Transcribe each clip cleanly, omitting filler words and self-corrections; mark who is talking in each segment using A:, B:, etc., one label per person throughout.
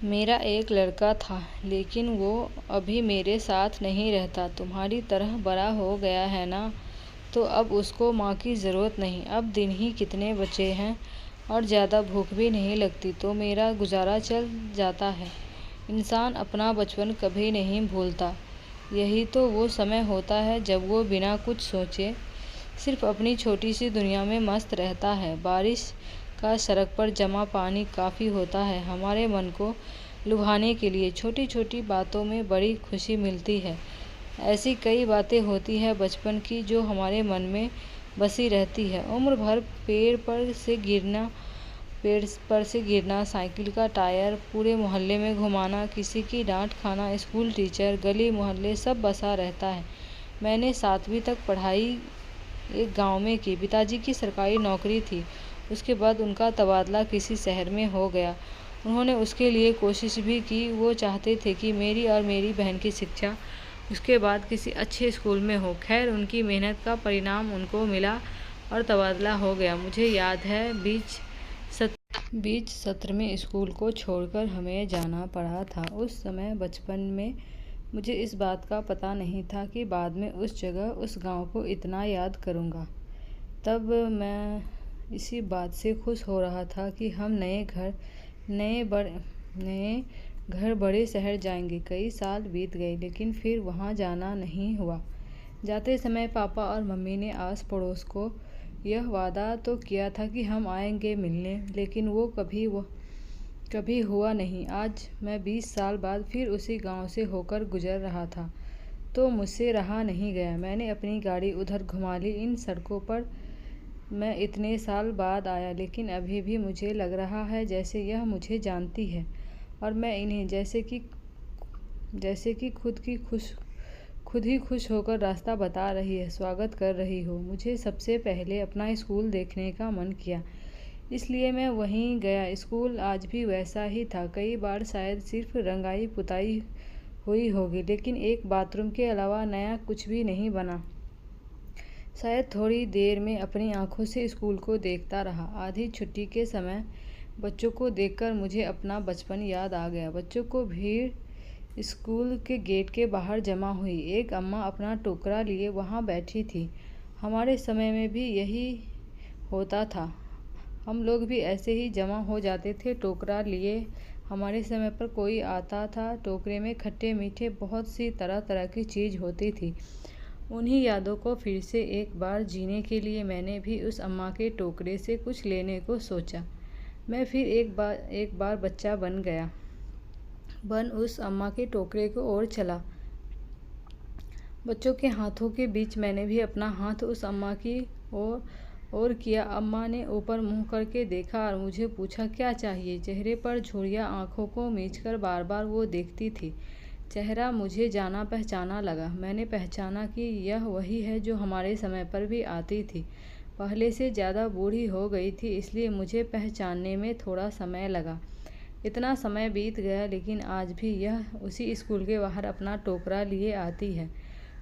A: मेरा एक लड़का था, लेकिन वो अभी मेरे साथ नहीं रहता। तुम्हारी तरह बड़ा हो गया है ना, तो अब उसको माँ की ज़रूरत नहीं। अब दिन ही कितने बचे हैं और ज़्यादा भूख भी नहीं लगती, तो मेरा गुजारा चल जाता है। इंसान अपना बचपन कभी नहीं भूलता। यही तो वो समय होता है जब वो बिना कुछ सोचे सिर्फ अपनी छोटी सी दुनिया में मस्त रहता है। बारिश का सड़क पर जमा पानी काफ़ी होता है हमारे मन को लुभाने के लिए। छोटी छोटी बातों में बड़ी खुशी मिलती है। ऐसी कई बातें होती है बचपन की जो हमारे मन में बसी रहती है उम्र भर। पेड़ पर से गिरना, साइकिल का टायर पूरे मोहल्ले में घुमाना, किसी की डांट खाना, स्कूल टीचर, गली मोहल्ले सब बसा रहता है। मैंने 7वीं तक पढ़ाई एक गांव में की। पिताजी की सरकारी नौकरी थी। उसके बाद उनका तबादला किसी शहर में हो गया। उन्होंने उसके लिए कोशिश भी की। वो चाहते थे कि मेरी और मेरी बहन की शिक्षा उसके बाद किसी अच्छे स्कूल में हो। खैर, उनकी मेहनत का परिणाम उनको मिला और तबादला हो गया। मुझे याद है बीच सत्र में स्कूल को छोड़कर हमें जाना पड़ा था। उस समय बचपन में मुझे इस बात का पता नहीं था कि बाद में उस जगह, उस गांव को इतना याद करूंगा। तब मैं इसी बात से खुश हो रहा था कि हम नए घर बड़े शहर जाएंगे। कई साल बीत गए, लेकिन फिर वहां जाना नहीं हुआ। जाते समय पापा और मम्मी ने आस पड़ोस को यह वादा तो किया था कि हम आएंगे मिलने, लेकिन वो कभी हुआ नहीं। आज मैं 20 साल बाद फिर उसी गांव से होकर गुजर रहा था, तो मुझसे रहा नहीं गया। मैंने अपनी गाड़ी उधर घुमा ली। इन सड़कों पर मैं इतने साल बाद आया, लेकिन अभी भी मुझे लग रहा है जैसे यह मुझे जानती है और मैं इन्हें जैसे कि खुद ही खुश होकर रास्ता बता रही है, स्वागत कर रही हो। मुझे सबसे पहले अपना स्कूल देखने का मन किया, इसलिए मैं वहीं गया। स्कूल आज भी वैसा ही था। कई बार शायद सिर्फ रंगाई पुताई हुई होगी, लेकिन एक बाथरूम के अलावा नया कुछ भी नहीं बना। शायद थोड़ी देर में अपनी आंखों से स्कूल को देखता रहा। आधी छुट्टी के समय बच्चों को देखकर मुझे अपना बचपन याद आ गया। बच्चों को भीड़ स्कूल के गेट के बाहर जमा हुई। एक अम्मा अपना टोकरा लिए वहां बैठी थी। हमारे समय में भी यही होता था। हम लोग भी ऐसे ही जमा हो जाते थे टोकरा लिए। हमारे समय पर कोई आता था, टोकरे में खट्टे मीठे बहुत सी तरह तरह की चीज़ होती थी। उन्हीं यादों को फिर से एक बार जीने के लिए मैंने भी उस अम्मा के टोकरे से कुछ लेने को सोचा। मैं फिर एक बार बच्चा बन उस अम्मा के टोकरे की ओर चला। बच्चों के हाथों के बीच मैंने भी अपना हाथ उस अम्मा की ओर किया। अम्मा ने ऊपर मुंह करके देखा और मुझे पूछा, क्या चाहिए? चेहरे पर झुर्रियाँ आंखों को मीचकर बार बार वो देखती थी। चेहरा मुझे जाना पहचाना लगा। मैंने पहचाना कि यह वही है जो हमारे समय पर भी आती थी। पहले से ज़्यादा बूढ़ी हो गई थी, इसलिए मुझे पहचानने में थोड़ा समय लगा। इतना समय बीत गया, लेकिन आज भी यह उसी स्कूल के बाहर अपना टोकरा लिए आती है।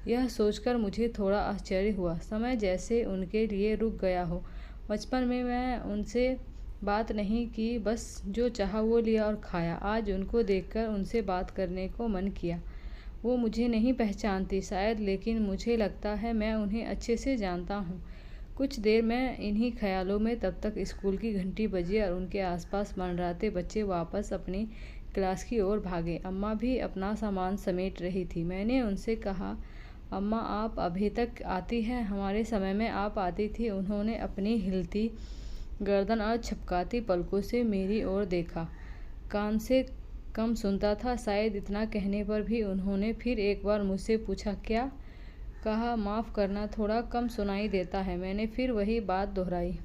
A: यह सोचकर मुझे थोड़ा आश्चर्य हुआ, समय जैसे उनके लिए रुक गया हो। बचपन में मैं उनसे बात नहीं की, बस जो चाहा वो लिया और खाया। आज उनको देखकर उनसे बात करने को मन किया। वो मुझे नहीं पहचानती शायद, लेकिन मुझे लगता है मैं उन्हें अच्छे से जानता हूँ। कुछ देर मैं इन्हीं ख्यालों में, तब तक स्कूल की घंटी बजी और उनके आसपास मंडराते बच्चे वापस अपनी क्लास की ओर भागे। अम्मा भी अपना सामान समेट रही थी। मैंने उनसे कहा, अम्मा आप अभी तक आती हैं? हमारे समय में आप आती थी। उन्होंने अपनी हिलती गर्दन और छपकाती पलकों से मेरी ओर देखा। कान से कम सुनता था शायद। इतना कहने पर भी उन्होंने फिर एक बार मुझसे पूछा, क्या? कहा, माफ़ करना, थोड़ा कम सुनाई देता है। मैंने फिर वही बात दोहराई।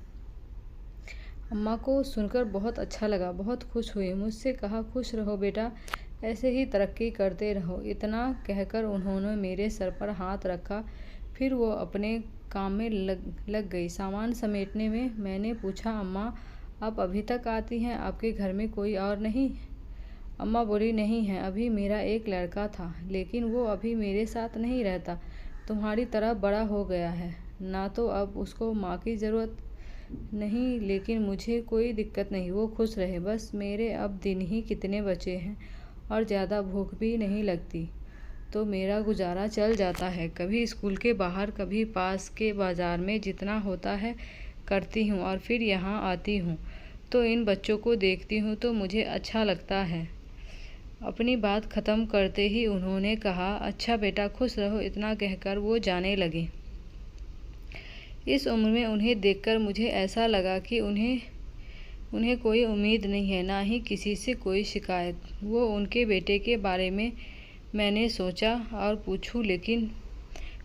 A: अम्मा को सुनकर बहुत अच्छा लगा, बहुत खुश हुई। मुझसे कहा, खुश रहो बेटा, ऐसे ही तरक्की करते रहो। इतना कहकर उन्होंने मेरे सर पर हाथ रखा। फिर वो अपने काम में लग गई, सामान समेटने में। मैंने पूछा, अम्मा आप अभी तक आती हैं? आपके घर में कोई और नहीं? अम्मा बोली, नहीं है, अभी मेरा एक लड़का था, लेकिन वो अभी मेरे साथ नहीं रहता। तुम्हारी तरह बड़ा हो गया है ना, तो अब उसको माँ की ज़रूरत नहीं, लेकिन मुझे कोई दिक्कत नहीं, वो खुश रहे। बस मेरे अब दिन ही कितने बचे हैं और ज़्यादा भूख भी नहीं लगती, तो मेरा गुजारा चल जाता है। कभी स्कूल के बाहर, कभी पास के बाज़ार में जितना होता है करती हूँ और फिर यहाँ आती हूँ तो इन बच्चों को देखती हूँ तो मुझे अच्छा लगता है। अपनी बात ख़त्म करते ही उन्होंने कहा, अच्छा बेटा, खुश रहो। इतना कहकर वो जाने लगे। इस उम्र में उन्हें देखकर मुझे ऐसा लगा कि उन्हें कोई उम्मीद नहीं है, ना ही किसी से कोई शिकायत। वो उनके बेटे के बारे में मैंने सोचा और पूछूं, लेकिन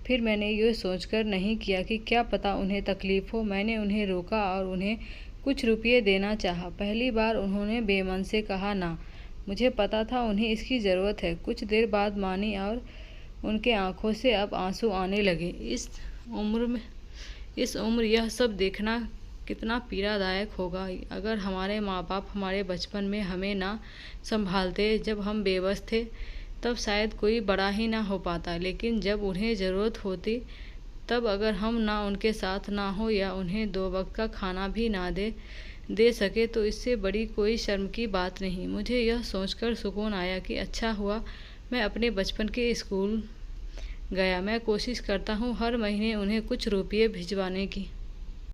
A: फिर मैंने ये सोचकर नहीं किया कि क्या पता उन्हें तकलीफ़ हो। मैंने उन्हें रोका और उन्हें कुछ रुपये देना चाहा। पहली बार उन्होंने बेमन से कहा ना। मुझे पता था उन्हें इसकी ज़रूरत है। कुछ देर बाद मानी और उनके आँखों से अब आंसू आने लगे। इस उम्र यह सब देखना कितना पीड़ादायक होगा। अगर हमारे माँ बाप हमारे बचपन में हमें ना संभालते, जब हम बेबस थे, तब शायद कोई बड़ा ही ना हो पाता। लेकिन जब उन्हें ज़रूरत होती, तब अगर हम ना उनके साथ ना हो या उन्हें 2 वक्त का खाना भी ना दे सके तो इससे बड़ी कोई शर्म की बात नहीं। मुझे यह सोचकर सुकून आया कि अच्छा हुआ मैं अपने बचपन के स्कूल गया। मैं कोशिश करता हूँ हर महीने उन्हें कुछ रुपये भिजवाने की।